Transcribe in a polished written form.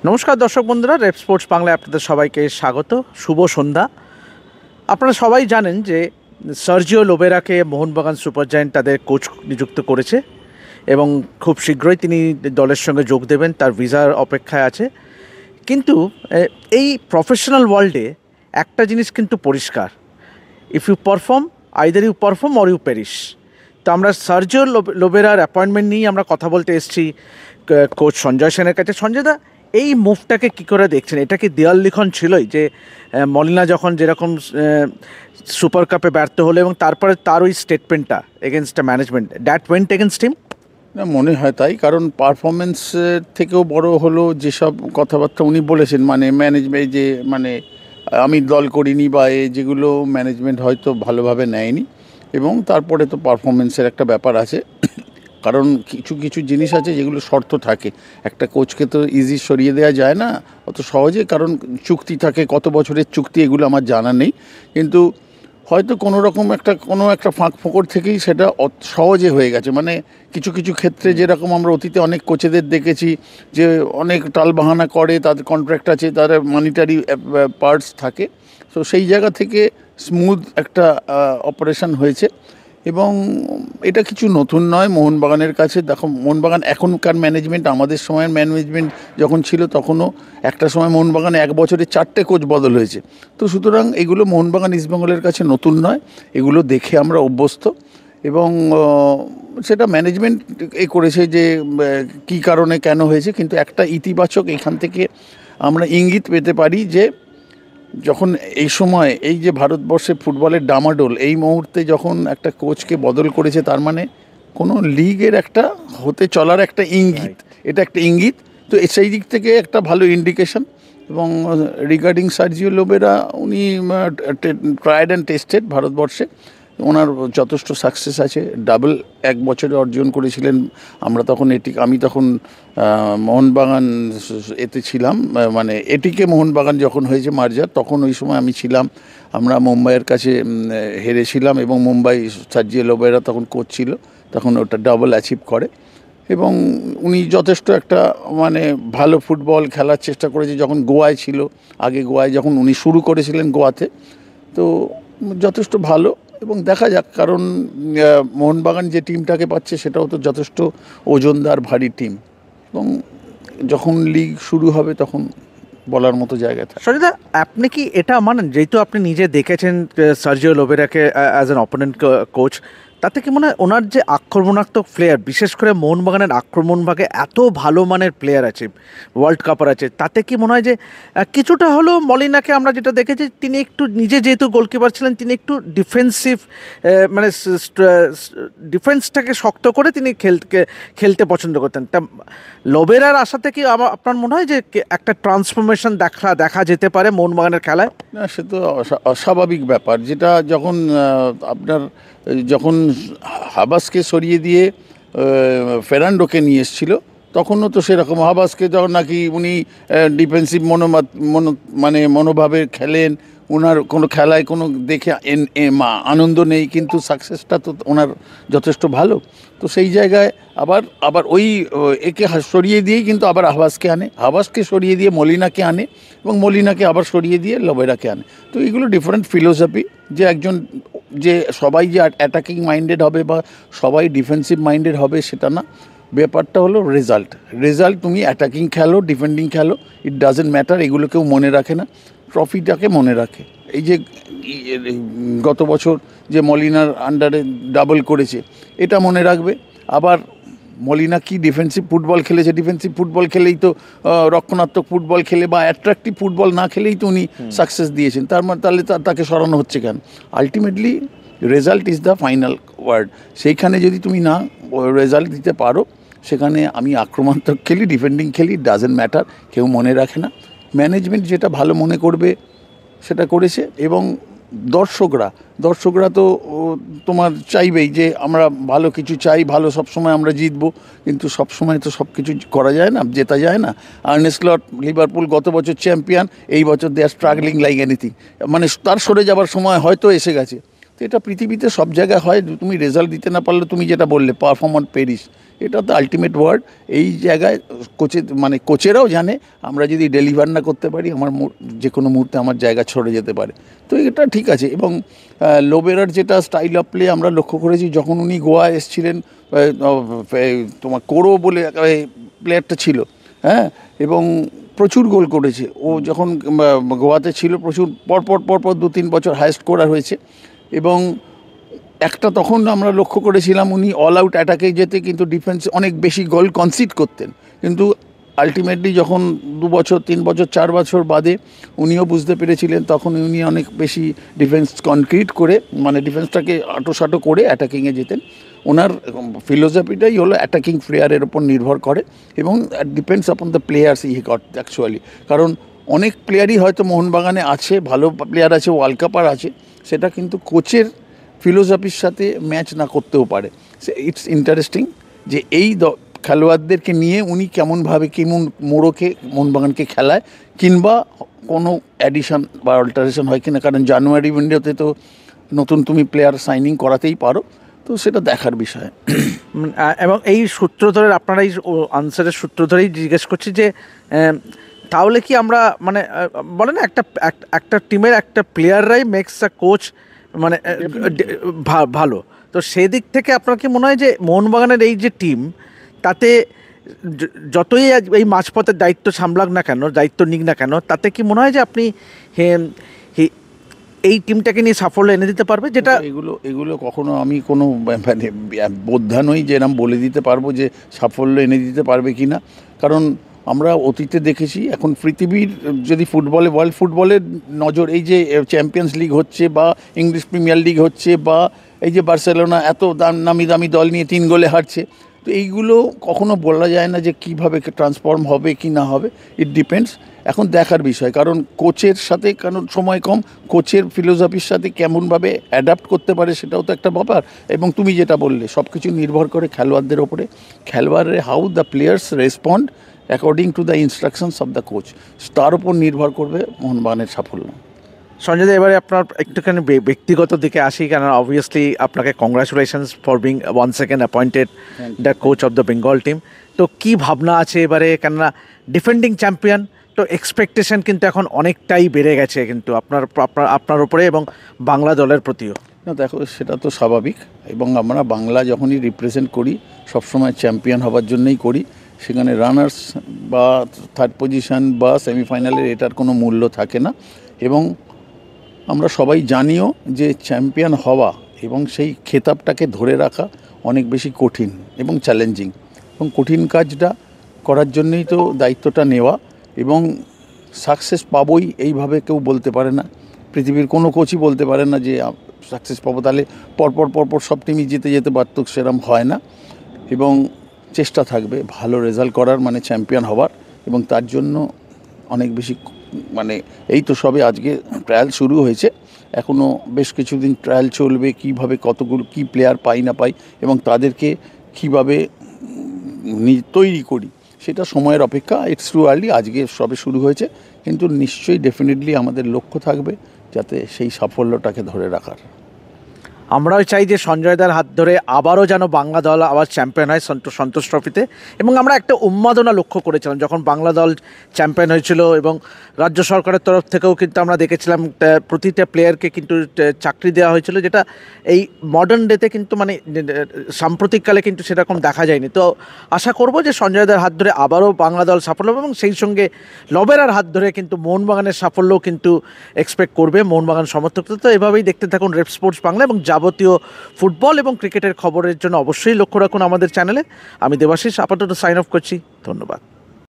নমস্কার দর্শক বন্ধুরা, রেপ স্পোর্টস বাংলায় আপনাদের সবাইকে স্বাগত। শুভ সন্ধ্যা। আপনারা সবাই জানেন যে সার্জিও লোবেরাকে মোহনবাগান সুপার জায়ান্ট তাদের কোচ নিযুক্ত করেছে এবং খুব শীঘ্রই তিনি দলের সঙ্গে যোগ দেবেন, তার ভিসার অপেক্ষায় আছে। কিন্তু এই প্রফেশনাল ওয়ার্ল্ডে একটা জিনিস কিন্তু পরিষ্কার, if you perform, either you perform or you perish. তো আমরা সার্জিও লোবেরার অ্যাপয়েন্টমেন্ট নিয়েই আমরা কথা বলতে এসেছি কোচ সঞ্জয় সেনের কাছে। সঞ্জয় দা, এই মুভটাকে কী করে দেখছেন? এটা কি দেয়াল লিখন ছিলই যে মলিনা যখন যেরকম সুপার কাপে ব্যর্থ হলো এবং তারপরে তার ওই স্টেটমেন্টটা against the management, that went against him? না, মনে হয় তাই। কারণ পারফরমেন্সের থেকেও বড় হলো যেসব কথাবার্তা উনি বলেছেন, মানে ম্যানেজমেন্ট যে মানে আমি দল করিনি বা যেগুলো ম্যানেজমেন্ট হয়তো ভালোভাবে নেয়নি। এবং তারপরে তো পারফরমেন্সের একটা ব্যাপার আছে, কারণ কিছু কিছু জিনিস আছে যেগুলো শর্ত থাকে। একটা কোচকে তো ইজি সরিয়ে দেওয়া যায় না অত সহজে, কারণ চুক্তি থাকে, কত বছরের চুক্তি এগুলো আমার জানা নেই। কিন্তু হয়তো কোনো রকম কোনো একটা ফাঁক ফোকর থেকেই সেটা সহজে হয়ে গেছে। মানে কিছু কিছু ক্ষেত্রে যেরকম আমরা অতীতে অনেক কোচেদের দেখেছি যে অনেক টালবাহানা করে, তাদের কন্ট্রাক্ট আছে, তাদের মানিটারি পার্টস থাকে। তো সেই জায়গা থেকে স্মুথ একটা অপারেশন হয়েছে। এবং এটা কিছু নতুন নয় মোহনবাগানের কাছে। দেখো, মোহনবাগান এখনকার ম্যানেজমেন্ট, আমাদের সময়ের ম্যানেজমেন্ট যখন ছিল তখনও একটা সময় মোহনবাগানে এক বছরে 4টে কোচ বদল হয়েছে। তো সুতরাং এগুলো মোহনবাগান ইস্টবেঙ্গলের কাছে নতুন নয়, এগুলো দেখে আমরা অভ্যস্ত। এবং সেটা ম্যানেজমেন্ট করেছে যে কী কারণে কেন হয়েছে। কিন্তু একটা ইতিবাচক এখান থেকে আমরা ইঙ্গিত পেতে পারি যে যখন এই সময় এই যে ভারতবর্ষে ফুটবলের ডামাডোল, এই মুহূর্তে যখন একটা কোচকে বদল করেছে, তার মানে কোনো লিগের একটা হতে চলার একটা ইঙ্গিত, এটা একটা ইঙ্গিত। তো সেই দিক থেকে একটা ভালো ইন্ডিকেশন। এবং রিগার্ডিং সার্জিও লোবেরা, উনি ট্রায়েড অ্যান্ড টেস্টেড ভারতবর্ষে, ওনার যথেষ্ট সাকসেস আছে। ডাবল এক বছরে অর্জন করেছিলেন। আমি তখন মোহনবাগান এতে ছিলাম, মানে এটিকে মোহনবাগান যখন হয়েছে মার্জার, তখন ওই সময় আমি ছিলাম। আমরা মুম্বাইয়ের কাছে হেরেছিলাম এবং মুম্বাই সার্জিও লোবেরা তখন কোচ ছিল, তখন ওটা ডাবল অ্যাচিভ করে। এবং উনি যথেষ্ট একটা মানে ভালো ফুটবল খেলার চেষ্টা করেছে যখন গোয়ায় ছিল। আগে গোয়ায় যখন উনি শুরু করেছিলেন গোয়াতে, তো যথেষ্ট ভালো। এবং দেখা যাক, কারণ মোহনবাগান যে টিমটাকে পাচ্ছে সেটাও তো যথেষ্ট ওজনদার ভারী টিম। এবং যখন লিগ শুরু হবে তখন বলার মতো জায়গা থাকে। সঞ্জয়দা, আপনি কি এটা মানেন, যেহেতু আপনি নিজে দেখেছেন সার্জিও লোবেরাকে অ্যাজ অ্যান অপোনেন্ট কোচ, তাতে কি মনে হয় ওনার যে আক্রমণাত্মক প্লেয়ার, বিশেষ করে মোহনবাগানের আক্রমণ ভাগে এত ভালো মানের প্লেয়ার আছে, ওয়ার্ল্ড কাপার আছে, তাতে কি মনে হয় যে কিছুটা হলেও মলিনাকে আমরা যেটা দেখেছি, তিনি একটু নিজে যেহেতু গোলকিপার ছিলেন, তিনি একটু ডিফেন্সিভ, মানে ডিফেন্সটাকে শক্ত করে তিনি খেলতে পছন্দ করতেন। তা লোবেরার আশাতে কি আপনার মনে হয় যে একটা ট্রান্সফরমেশন দেখা যেতে পারে মোহনবাগানের খেলায়? না, সে তো অস্বাভাবিক ব্যাপার। যেটা যখন হাবাসকে সরিয়ে দিয়ে ফেরান্ডোকে নিয়ে এসেছিল, তখনও তো সেরকম হাবাসকে যখন নাকি উনি ডিফেন্সিভ মনোভাবে খেলেন, ওনার কোনো খেলায় কোনো দেখে আনন্দ নেই, কিন্তু সাকসেসটা তো ওনার যথেষ্ট ভালো। তো সেই জায়গায় আবার ওই একে সরিয়ে দিয়েই কিন্তু আবার হাবাসকে সরিয়ে দিয়ে মলিনাকে আনে, এবং মলিনাকে আবার সরিয়ে দিয়ে লোবেরাকে আনে। তো এইগুলো ডিফারেন্ট ফিলোসফি। যে একজন যে সবাই যে অ্যাটাকিং মাইন্ডেড হবে বা সবাই ডিফেন্সিভ মাইন্ডেড হবে সেটা না। ব্যাপারটা হলো রেজাল্ট তুমি অ্যাটাকিং খেলো, ডিফেন্ডিং খেলো, ইট ডাজেন্ট ম্যাটার। এগুলো কেউ মনে রাখে না, ট্রফিটাকে মনে রাখে। এই যে গত বছর যে মলিনার আন্ডারে ডাবল করেছে, এটা মনে রাখবে। আবার মলিনা কি ডিফেন্সিভ ফুটবল খেলেছে, ডিফেন্সিভ ফুটবল খেলেই তো রক্ষণাত্মক ফুটবল খেলে বা অ্যাট্রাকটিভ ফুটবল না খেলেই তো উনি সাকসেস দিয়েছেন। তাহলে তাকে সরানো হচ্ছে কেন? Ultimately result is the final word. সেইখানে যদি তুমি না রেজাল্ট দিতে পারো, সেখানে আমি আক্রমণাত্মক খেলি, ডিফেন্ডিং খেলি, ডাজেন্ট ম্যাটার, কেউ মনে রাখে না। ম্যানেজমেন্ট যেটা ভালো মনে করবে সেটা করেছে। এবং দর্শকরা তো তোমার চাইবেই যে আমরা ভালো কিছু চাই, ভালো সবসময় আমরা জিতবো, কিন্তু সবসময় তো সব কিছু করা যায় না, জেতা যায় না। আর্নে স্লট, লিভারপুল গত বছর চ্যাম্পিয়ন, এই বছর দে আর স্ট্রাগলিং লাইক এনিথিং, মানে তার সরে যাবার সময় হয়তো এসে গেছে। তো এটা পৃথিবীতে সব জায়গায় হয়, তুমি রেজাল্ট দিতে না পারলে তুমি যেটা বললে পারফর্ম পেরিস, এটা তো আলটিমেট ওয়ার্ড। এই জায়গায় কোচেরাও জানে আমরা যদি ডেলিভার না করতে পারি আমার যে কোনো মুহূর্তে আমার জায়গা ছড়ে যেতে পারে। তো এটা ঠিক আছে। এবং লোবেরার যেটা স্টাইল অফ প্লে আমরা লক্ষ্য করেছি, যখন উনি গোয়া এসেছিলেন, তোমার কোরো বলে প্লেয়ারটা ছিল, হ্যাঁ, এবং প্রচুর গোল করেছে ও যখন গোয়াতে ছিল, প্রচুর পরপর 2-3 বছর হাইয়েস্ট স্কোরার হয়েছে। এবং একটা তখন আমরা লক্ষ্য করেছিলাম উনি অল আউট অ্যাটাকে যেতে, কিন্তু ডিফেন্স অনেক বেশি গোল কনসিড করতেন। কিন্তু আলটিমেটলি যখন 2 বছর 3 বছর 4 বছর বাদে উনিও বুঝতে পেরেছিলেন, তখন উনি অনেক বেশি ডিফেন্স কনক্রিট করে, ডিফেন্সটাকে আটোসাটো করে অ্যাটাকিংয়ে যেতেন। ওনার ফিলোসফিটাই হলো অ্যাটাকিং প্লেয়ারের ওপর নির্ভর করে, এবং depends upon the players he got actually. কারণ অনেক প্লেয়ারই হয়তো মোহনবাগানে আছে, ভালো প্লেয়ার আছে, ওয়ার্ল্ড কাপার আছে, সেটা কিন্তু কোচের ফিলোসফির সাথে ম্যাচ না করতেও পারে। ইটস ইন্টারেস্টিং যে এই খেলোয়াড়দেরকে নিয়ে উনি কেমনভাবে মোড়কে মোহনবাগানকে খেলায়, কিংবা কোনো অ্যাডিশন বা অল্টারেশন হয় কিনা। কারণ জানুয়ারি উইন্ডোতে তো নতুন তুমি প্লেয়ার সাইনিং করাতেই পারো, তো সেটা দেখার বিষয়। এবং এই সূত্র ধরে আপনারা এই আনসারের সূত্র ধরেই জিজ্ঞেস করছি যে তাহলে কি আমরা বলে না একটা টিমের একটা প্লেয়াররাই মেক্স আ কোচ ভালো, তো সেই দিক থেকে আপনার কি মনে হয় যে মোহনবাগানের এই যে টিম, তাতে যতই এই মাঝপথের দায়িত্ব সামলাক না কেন, দায়িত্ব নিক না কেন, তাতে কি মনে হয় যে আপনি এই টিমটাকে নিয়ে সাফল্য এনে দিতে পারবে? যেটা এগুলো কখনো আমি কোনো বোদ্ধা নই যে এরম বলে দিতে পারবো যে সাফল্য এনে দিতে পারবে কি না। কারণ আমরা অতীতে দেখেছি, এখন পৃথিবীর যদি ওয়ার্ল্ড ফুটবলের নজর, এই যে চ্যাম্পিয়ন্স লিগ হচ্ছে বা ইংলিশ প্রিমিয়ার লিগ হচ্ছে, বা এই যে বার্সেলোনা এত নামি দামি দল নিয়ে 3 গোলে হারছে, তো এইগুলো কখনো বলা যায় না যে কীভাবে ট্রান্সফর্ম হবে কি না হবে। ইট ডিপেন্ডস, এখন দেখার বিষয়। কারণ কোচের সাথে, কারণ সময় কম, কোচের ফিলোসফির সাথে কেমনভাবে অ্যাডাপ্ট করতে পারে সেটাও তো একটা ব্যাপার। এবং তুমি যেটা বললে, সব কিছু নির্ভর করে খেলোয়াড়দের ওপরে, খেলোয়াড়ের how the players respond according to the instructions of the coach, তার উপর নির্ভর করবে মোহনবাগানের সাফল্য। সঞ্জয় দা, এবারে আপনার একটুখানি ব্যক্তিগত দিকে আসি, কেন অবভিয়াসলি আপনাকে congratulations for being one second appointed the coach of the Bengal team. তো কী ভাবনা আছে এবারে, কেননা ডিফেন্ডিং চ্যাম্পিয়ন, তো এক্সপেকটেশন কিন্তু এখন অনেকটাই বেড়ে গেছে কিন্তু আপনার উপরে এবং বাংলা দলের প্রতিও। না দেখো, সেটা তো স্বাভাবিক, এবং আমরা বাংলা যখনই রিপ্রেজেন্ট করি সবসময় চ্যাম্পিয়ন হবার জন্যই করি। সেখানে রানার্স বা থার্ড পজিশন বা সেমিফাইনালের এটার কোনো মূল্য থাকে না। এবং আমরা সবাই জানিও যে চ্যাম্পিয়ন হওয়া এবং সেই খেতাবটাকে ধরে রাখা অনেক বেশি কঠিন এবং চ্যালেঞ্জিং, এবং কঠিন কাজটা করার জন্যই তো দায়িত্বটা নেওয়া। এবং সাকসেস পাবোই এইভাবে কেউ বলতে পারে না, পৃথিবীর কোনো কোচই বলতে পারে না যে সাকসেস পাবো। তাহলে পরপর সব টিমই যেতে পারত, সেরকম হয় না। এবং চেষ্টা থাকবে ভালো রেজাল্ট করার, চ্যাম্পিয়ন হওয়ার। এবং তার জন্য অনেক বেশি এই তো সবে আজকে ট্রায়াল শুরু হয়েছে, এখনও বেশ কিছুদিন ট্রায়াল চলবে, কীভাবে কতগুলো কী প্লেয়ার পাই না পাই এবং তাদেরকে কীভাবে তৈরি করি, সেটা সময়ের অপেক্ষা। ইটস টু আর্লি, আজকে সবে শুরু হয়েছে, কিন্তু নিশ্চয়ই ডেফিনেটলি আমাদের লক্ষ্য থাকবে যাতে সেই সাফল্যটাকে ধরে রাখার। আমরাও চাই যে সঞ্জয়দার হাত ধরে আবারও যেন বাংলা দল আবার চ্যাম্পিয়ন হয় সন্তোষ ট্রফিতে। এবং আমরা একটা উন্মাদনা লক্ষ্য করেছিলাম যখন বাংলা দল চ্যাম্পিয়ন হয়েছিল, এবং রাজ্য সরকারের তরফ থেকেও কিন্তু আমরা দেখেছিলাম প্রতিটা প্লেয়ারকে কিন্তু চাকরি দেওয়া হয়েছিল, যেটা এই মডার্ন ডেতে কিন্তু সাম্প্রতিককালে কিন্তু সেরকম দেখা যায়নি। তো আশা করব যে সঞ্জয়দার হাত ধরে আবারও বাংলা দল সাফল্য হবে, এবং সেই সঙ্গে লবেরার হাত ধরে কিন্তু মোহনবাগানের সাফল্যও কিন্তু এক্সপেক্ট করবে মোহনবাগান সমর্থকরা। তো এভাবেই দেখতে থাকুন রেপ স্পোর্টস বাংলা, এবং যাবতীয় ফুটবল এবং ক্রিকেটের খবরের জন্য অবশ্যই লক্ষ্য রাখুন আমাদের চ্যানেলে। আমি দেবাশিস আপাতত সাইন অফ করছি, ধন্যবাদ।